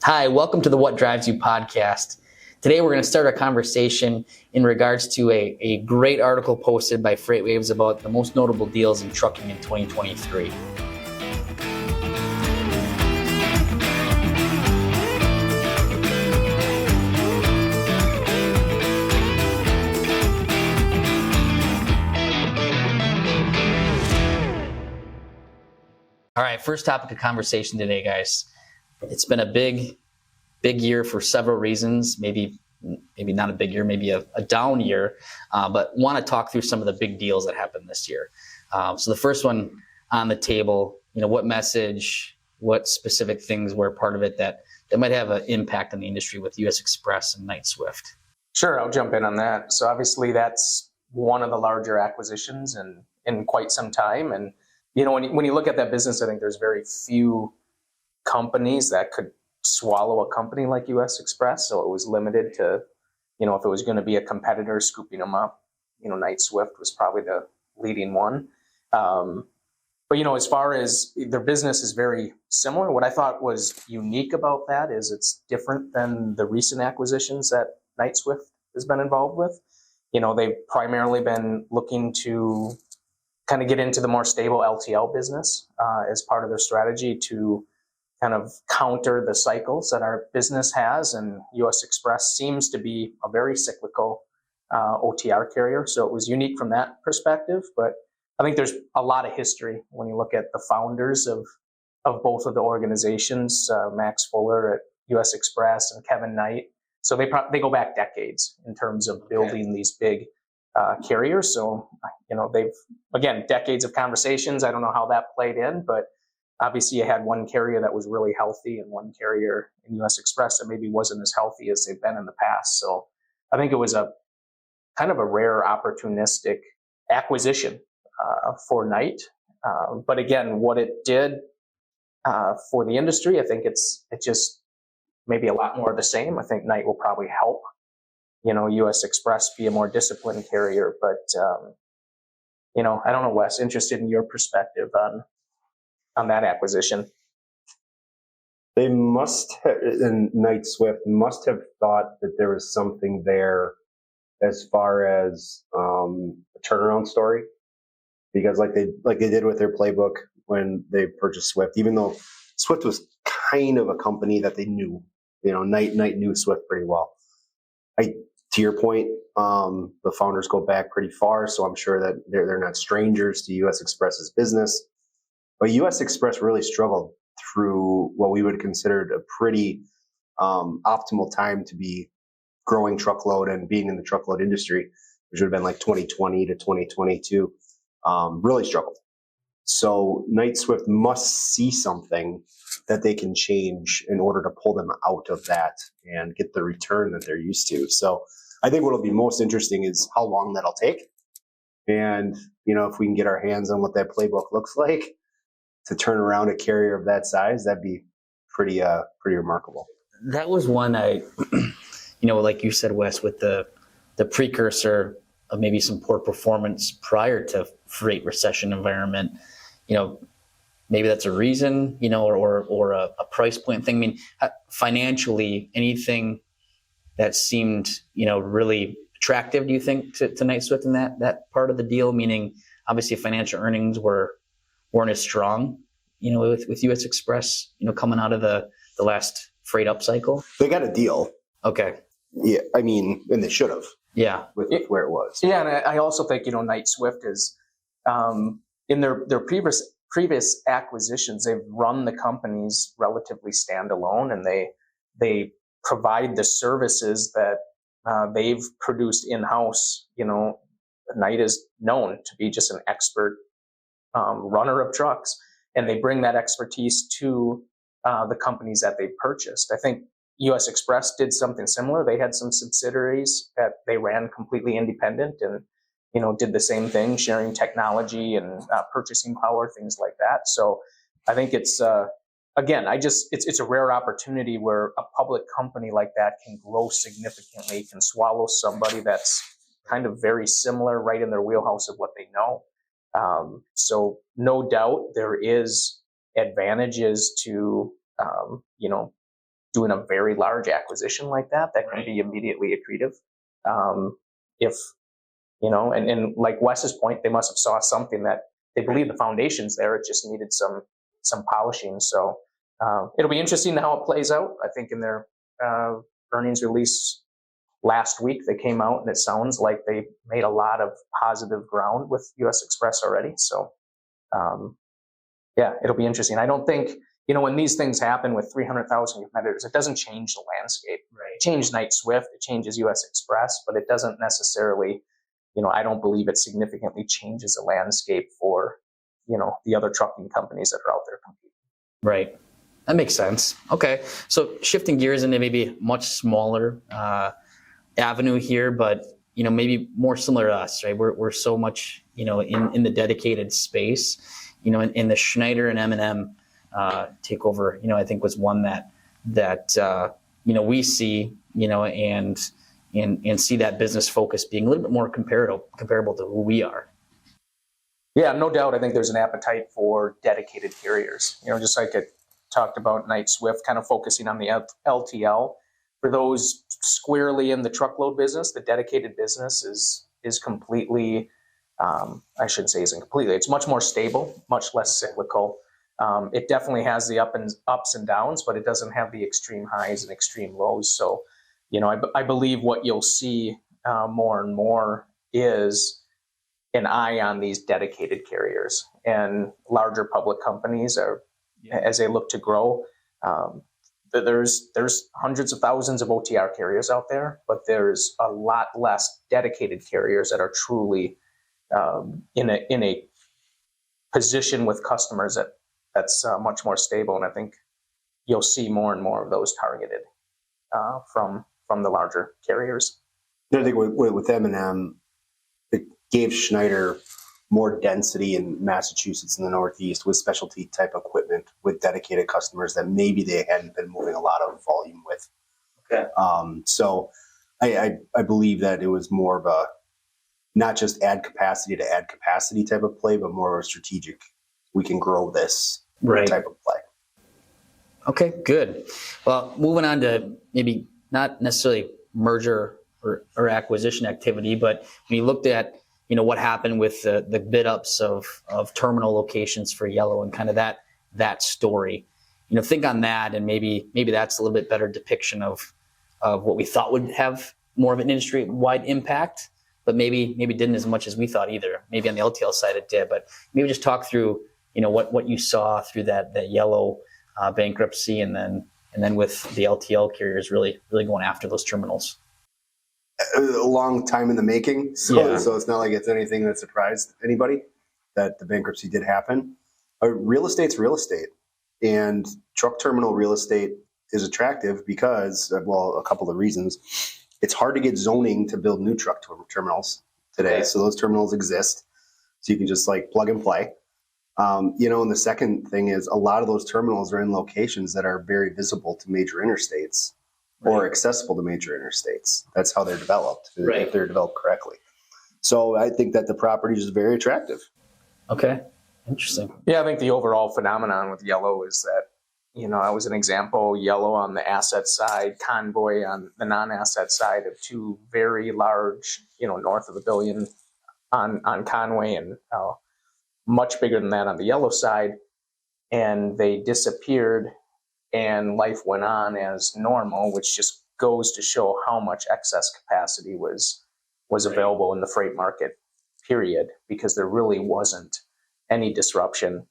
Hi, welcome to the What Drives You podcast. Today we're going to start a conversation in regards to a great article posted by FreightWaves about the most notable deals in trucking in 2023. All right, first topic of conversation today, guys. It's been a big year for several reasons. Maybe not a big year, maybe a down year, but want to talk through some of the big deals that happened this year. So the first one on the table, what message, what specific things were part of it that might have an impact on the industry with US Express and Knight-Swift? Sure, I'll jump in on that. So obviously that's one of the larger acquisitions in quite some time. And when you look at that business, I think there's very few companies that could swallow a company like US Express. So it was limited to, if it was going to be a competitor scooping them up, Knight-Swift was probably the leading one. But as far as their business is very similar, what I thought was unique about that is it's different than the recent acquisitions that Knight-Swift has been involved with. They've primarily been looking to kind of get into the more stable LTL business as part of their strategy to kind of counter the cycles that our business has. And US Express seems to be a very cyclical OTR carrier. So it was unique from that perspective. But I think there's a lot of history when you look at the founders of both of the organizations, Max Fuller at US Express and Kevin Knight. So they go back decades in terms of building these big carriers. So, they've, again, decades of conversations. I don't know how that played in, but obviously you had one carrier that was really healthy and one carrier in US Express that maybe wasn't as healthy as they've been in the past. So I think it was a kind of a rare opportunistic acquisition for Knight. But again, what it did for the industry, I think it's just maybe a lot more of the same. I think Knight will probably help, US Express be a more disciplined carrier. But, I don't know, Wes, interested in your perspective on that acquisition. They must have, and Knight-Swift must have thought that there was something there as far as a turnaround story, because like they did with their playbook when they purchased Swift, even though Swift was kind of a company that they knew, Knight knew Swift pretty well. To your point, the founders go back pretty far, so I'm sure that they're not strangers to US Express's business. But US Express really struggled through what we would consider a pretty optimal time to be growing truckload and being in the truckload industry, which would have been like 2020 to 2022, really struggled. So Knight-Swift must see something that they can change in order to pull them out of that and get the return that they're used to. So I think what will be most interesting is how long that'll take. And, if we can get our hands on what that playbook looks like to turn around a carrier of that size, that'd be pretty remarkable. That was one like you said, Wes, with the precursor of maybe some poor performance prior to freight recession environment, maybe that's a reason, or a price point thing. I mean, financially, anything that seemed, really attractive, do you think, to Knight-Swift in that part of the deal? Meaning, obviously, financial earnings weren't as strong, with US Express, coming out of the last freight upcycle. They got a deal. Okay. Yeah, I mean, and they should have. Yeah. With where it was. Yeah, and I also think, Knight-Swift is, in their previous acquisitions, they've run the companies relatively standalone, and they provide the services that they've produced in-house. Knight is known to be just an expert runner of trucks, and they bring that expertise to the companies that they purchased. I think US Express did something similar. They had some subsidiaries that they ran completely independent and, did the same thing, sharing technology and purchasing power, things like that. So I think it's, again, it's a rare opportunity where a public company like that can grow significantly, can swallow somebody that's kind of very similar, right in their wheelhouse of what they know. So no doubt there is advantages to, doing a very large acquisition like that can be immediately accretive. If, and like Wes's point, they must have saw something that they believe the foundation's there. It just needed some polishing. So it'll be interesting how it plays out. I think in their earnings release last week, they came out and it sounds like they made a lot of positive ground with US Express already. So yeah, it'll be interesting. I don't think, when these things happen with 300,000 competitors, it doesn't change the landscape. Right. It changed Knight Swift, it changes US Express, but it doesn't necessarily, I don't believe it significantly changes the landscape for, the other trucking companies that are out there competing. Right. That makes sense. Okay. So shifting gears into maybe a much smaller avenue here, but, maybe more similar to us, right? We're so much, in the dedicated space, in the Schneider and M&M takeover, I think was one that we see, and see that business focus being a little bit more comparable to who we are. Yeah, no doubt. I think there's an appetite for dedicated carriers. Just like I talked about Knight Swift, kind of focusing on the LTL. For those squarely in the truckload business, the dedicated business is completely, I shouldn't say isn't completely, it's much more stable, much less cyclical. It definitely has the ups and downs, but it doesn't have the extreme highs and extreme lows. So, I believe what you'll see more and more is an eye on these dedicated carriers, and larger public companies are, as they look to grow. There's hundreds of thousands of OTR carriers out there, but there's a lot less dedicated carriers that are truly in a position with customers that's much more stable. And I think you'll see more and more of those targeted from the larger carriers. I think with M&M, it gave Schneider more density in Massachusetts and the Northeast with specialty type equipment with dedicated customers that maybe they hadn't been moving a lot of volume with. Okay. So I believe that it was more of a not just add capacity to add capacity type of play, but more of a strategic, we can grow this type of play. Okay, good. Well, moving on to maybe not necessarily merger or acquisition activity, but when you looked at what happened with the bid ups of terminal locations for Yellow and kind of that story, think on that, and maybe that's a little bit better depiction of what we thought would have more of an industry wide impact, but maybe didn't as much as we thought either. Maybe on the LTL side it did, but maybe just talk through what you saw through that Yellow bankruptcy, and then with the LTL carriers really going after those terminals. A long time in the making, so it's not like it's anything that surprised anybody that the bankruptcy did happen. Real estate's real estate, and truck terminal real estate is attractive because, well, a couple of reasons. It's hard to get zoning to build new truck terminals today, so those terminals exist, so you can just plug and play. And the second thing is a lot of those terminals are in locations that are very visible to major interstates. Or accessible to major interstates. That's how they're developed, if they're developed correctly. So I think that the property is very attractive. Okay, interesting. Yeah, I think the overall phenomenon with Yellow is that, I was an example, Yellow on the asset side, Convoy on the non-asset side of two very large, north of $1 billion on Convoy, and much bigger than that on the Yellow side. And they disappeared, and life went on as normal, which just goes to show how much excess capacity was available in the freight market, period, because there really wasn't any disruption.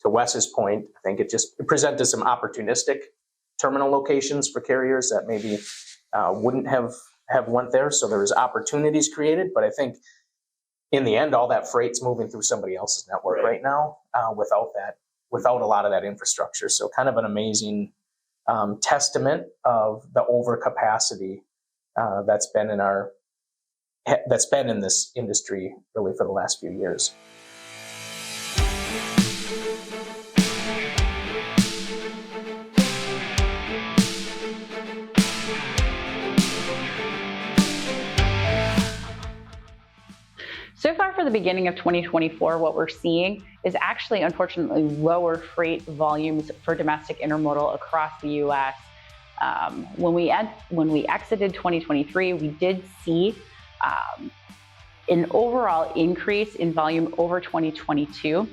To Wes's point, I think it presented some opportunistic terminal locations for carriers that maybe wouldn't have went there. So there was opportunities created, but I think in the end, all that freight's moving through somebody else's network right now without a lot of that infrastructure. So kind of an amazing testament of the overcapacity that's been in this industry really for the last few years. So far for the beginning of 2024, what we're seeing is actually, unfortunately, lower freight volumes for domestic intermodal across the U.S. When we exited 2023, we did see an overall increase in volume over 2022,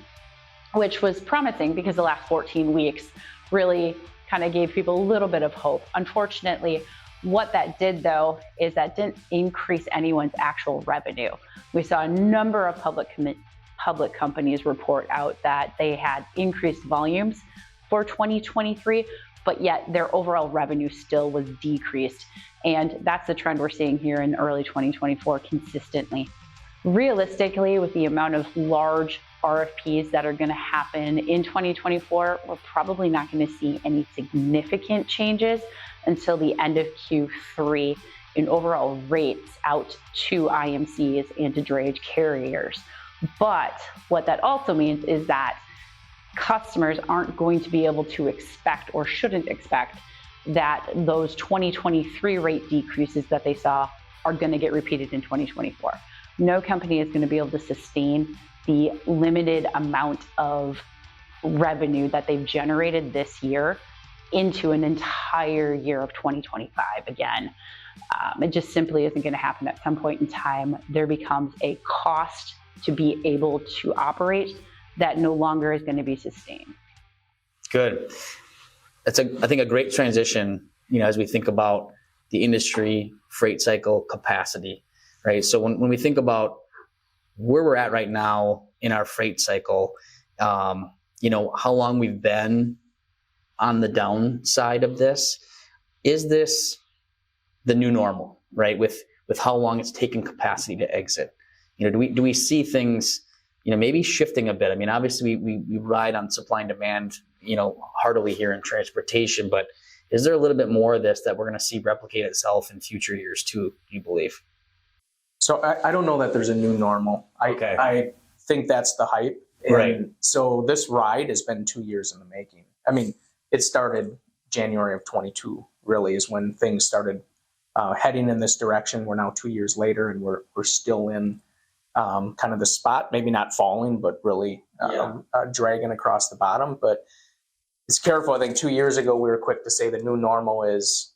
which was promising because the last 14 weeks really kind of gave people a little bit of hope. Unfortunately, what that did, though, is that didn't increase anyone's actual revenue. We saw a number of public companies report out that they had increased volumes for 2023, but yet their overall revenue still was decreased. And that's the trend we're seeing here in early 2024 consistently. Realistically, with the amount of large RFPs that are going to happen in 2024, we're probably not going to see any significant changes until the end of Q3 in overall rates out to IMCs and to drayage carriers. But what that also means is that customers aren't going to be able to expect, or shouldn't expect, that those 2023 rate decreases that they saw are going to get repeated in 2024. No company is going to be able to sustain the limited amount of revenue that they've generated this year into an entire year of 2025 again. It just simply isn't going to happen. At some point in time, there becomes a cost to be able to operate that no longer is going to be sustained. Good. That's I think a great transition, as we think about the industry freight cycle capacity, right? So when we think about where we're at right now in our freight cycle, how long we've been on the downside of this, is this the new normal, right? With how long it's taken capacity to exit, do we see things, maybe shifting a bit? I mean, obviously we ride on supply and demand, heartily here in transportation, but is there a little bit more of this that we're going to see replicate itself in future years too, you believe? So I don't know that there's a new normal. Okay. I think that's the hype. And right. So this ride has been 2 years in the making. I mean, it started January of 22, really, is when things started heading in this direction. We're now 2 years later, and we're still in kind of the spot, maybe not falling, but really dragging across the bottom. But it's careful. I think 2 years ago, we were quick to say the new normal is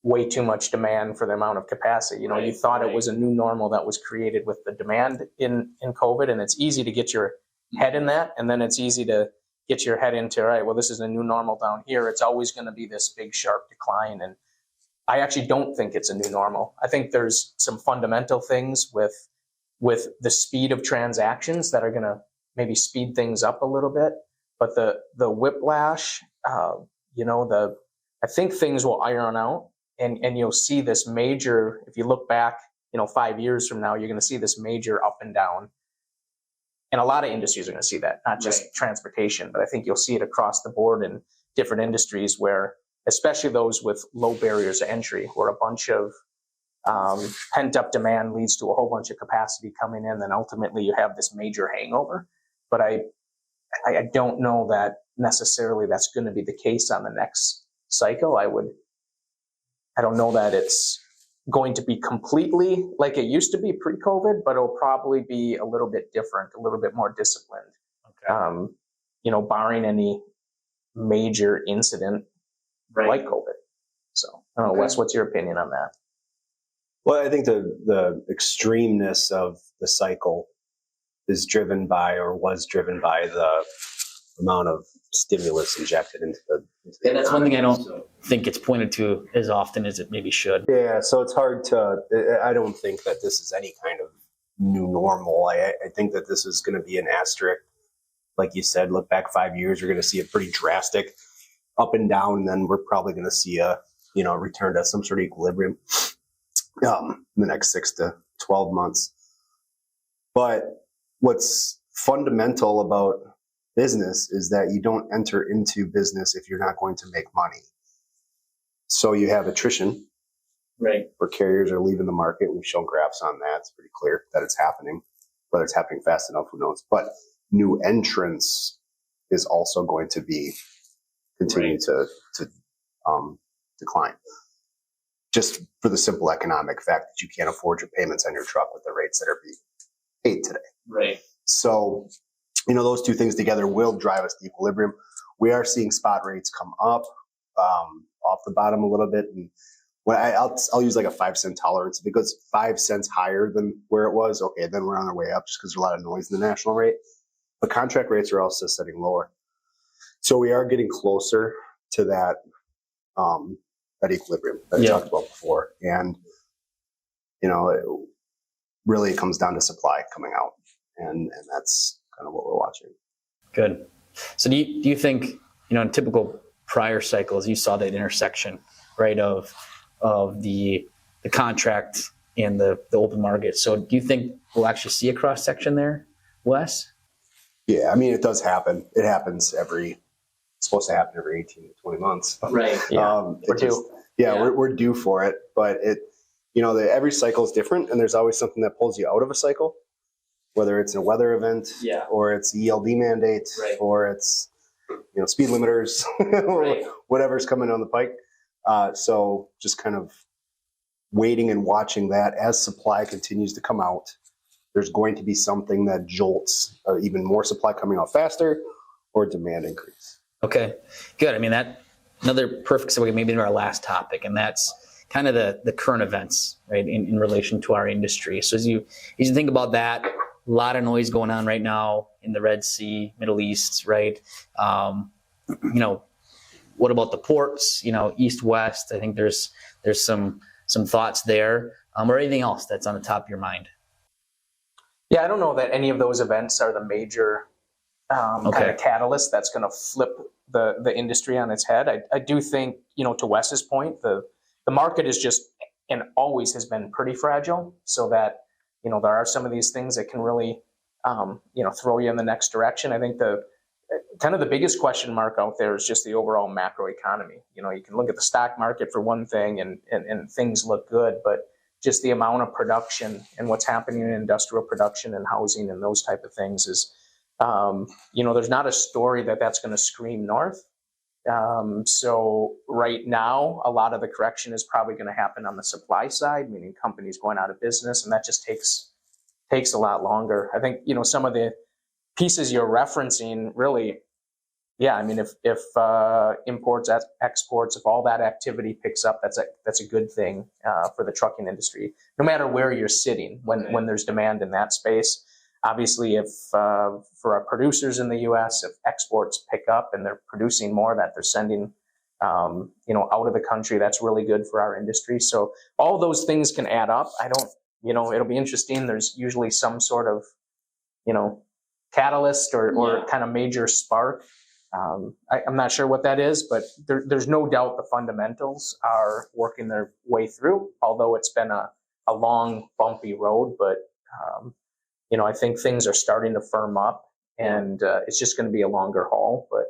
way too much demand for the amount of capacity. You thought it was a new normal that was created with the demand in COVID, and it's easy to get your head in that. And then it's easy to get your head into, all right, well, this is a new normal down here. It's always going to be this big, sharp decline. And I actually don't think it's a new normal. I think there's some fundamental things with the speed of transactions that are going to maybe speed things up a little bit. But the whiplash, I think things will iron out. And you'll see this major, if you look back, 5 years from now, you're going to see this major up and down. And a lot of industries are going to see that, not just transportation, but I think you'll see it across the board in different industries where, especially those with low barriers to entry, where a bunch of pent up demand leads to a whole bunch of capacity coming in, then ultimately you have this major hangover. But I don't know that necessarily that's going to be the case on the next cycle. I don't know that it's going to be completely like it used to be pre-COVID, but it'll probably be a little bit different, a little bit more disciplined. Okay. Barring any major incident like COVID. So, I don't know, Wes, what's your opinion on that? Well, I think the extremeness of the cycle is driven by, or was driven by, the amount of stimulus injected into the and that's one thing I don't think it's pointed to as often as it maybe should. Yeah, so it's hard to, I don't think that this is any kind of new normal. I think that this is going to be an asterisk. Like you said, look back 5 years, you're going to see a pretty drastic up and down, and then we're probably going to see a return to some sort of equilibrium in the next 6 to 12 months. But what's fundamental about business is that you don't enter into business if you're not going to make money. So you have attrition, right? Where carriers are leaving the market. We've shown graphs on that. It's pretty clear that it's happening. Whether it's happening fast enough, who knows? But new entrants is also going to be continuing to decline. Just for the simple economic fact that you can't afford your payments on your truck with the rates that are being paid today. Right. So, those two things together will drive us to equilibrium. We are seeing spot rates come up. off the bottom a little bit. And when I'll use like a 5 cent tolerance. If it goes 5 cents higher than where it was, okay, then we're on our way up just because there's a lot of noise in the national rate. But contract rates are also setting lower. So we are getting closer to that equilibrium that I talked about before. And, it really comes down to supply coming out. And that's kind of what we're watching. Good. So do you think, in typical prior cycles, you saw that intersection, right, of the contract and the open market. So do you think we'll actually see a cross section there, Wes? Yeah, I mean, it does happen. It happens it's supposed to happen every 18 to 20 months. Right. Yeah. We're due. We're due for it. But every cycle is different, and there's always something that pulls you out of a cycle, whether it's a weather event or it's ELD mandate or it's, speed limiters or whatever's coming on the pike. So just kind of waiting and watching that as supply continues to come out. There's going to be something that jolts even more supply coming out faster or demand increase. Okay, good. I mean, that another perfect segue maybe to our last topic, and that's kind of the current events, right, in relation to our industry. So as you think about that, a lot of noise going on right now in the Red Sea, Middle East, right? What about the ports? East, west. I think there's some thoughts there, or anything else that's on the top of your mind. Yeah, I don't know that any of those events are the major kind of catalyst that's going to flip the industry on its head. I do think, to Wes's point, the market is just and always has been pretty fragile, so that there are some of these things that can really throw you in the next direction. I think the biggest question mark out there is just the overall macro economy. You can look at the stock market for one thing and things look good, but just the amount of production and what's happening in industrial production and housing and those type of things is, there's not a story that's going to scream north. So right now, a lot of the correction is probably going to happen on the supply side, meaning companies going out of business, and that just takes a lot longer. I think, some of the pieces you're referencing really, I mean, if imports, exports, if all that activity picks up, that's a good thing for the trucking industry, no matter where you're sitting when there's demand in that space. Obviously, if for our producers in the U.S., if exports pick up and they're producing more that they're sending, out of the country, that's really good for our industry. So all those things can add up. It'll be interesting. There's usually some sort of, catalyst or kind of major spark. I'm not sure what that is, but there's no doubt the fundamentals are working their way through, although it's been a long, bumpy road. But, I think things are starting to firm up, and it's just going to be a longer haul. But,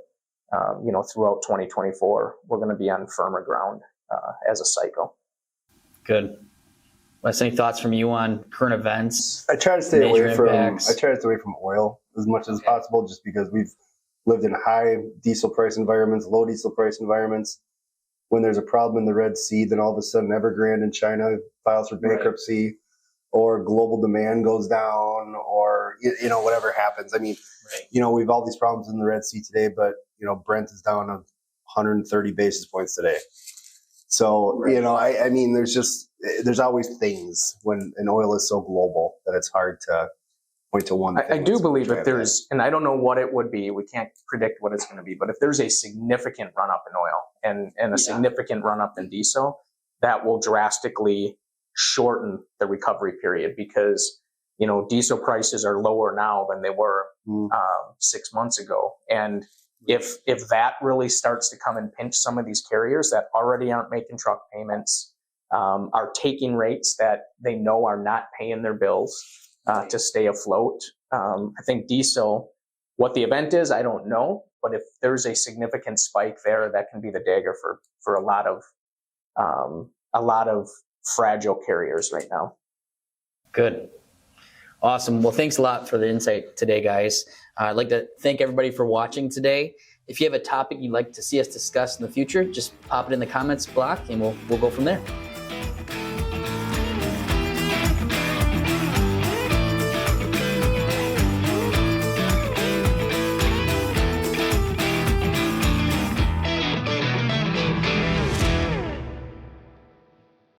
throughout 2024, we're going to be on firmer ground as a cycle. Good. Wes, any thoughts from you on current events? I try to stay away from oil as much as possible, just because we've lived in high diesel price environments, low diesel price environments. When there's a problem in the Red Sea, then all of a sudden Evergrande in China files for bankruptcy, or global demand goes down, or whatever happens. I mean, we've all these problems in the Red Sea today, but Brent is down 130 basis points today. So I mean, there's always things when an oil is so global that it's hard to point to one. I do believe if there's, and I don't know what it would be, we can't predict what it's going to be, but if there's a significant run up in oil and a significant run up in diesel, that will drastically shorten the recovery period, because diesel prices are lower now than they were 6 months ago. And if that really starts to come and pinch some of these carriers that already aren't making truck payments, are taking rates that they know are not paying their bills to stay afloat. I think diesel, what the event is, I don't know, but if there's a significant spike there, that can be the dagger for a lot of fragile carriers right now. Good. Awesome. Well, thanks a lot for the insight today, guys. I'd like to thank everybody for watching today. If you have a topic you'd like to see us discuss in the future, just pop it in the comments block and we'll go from there.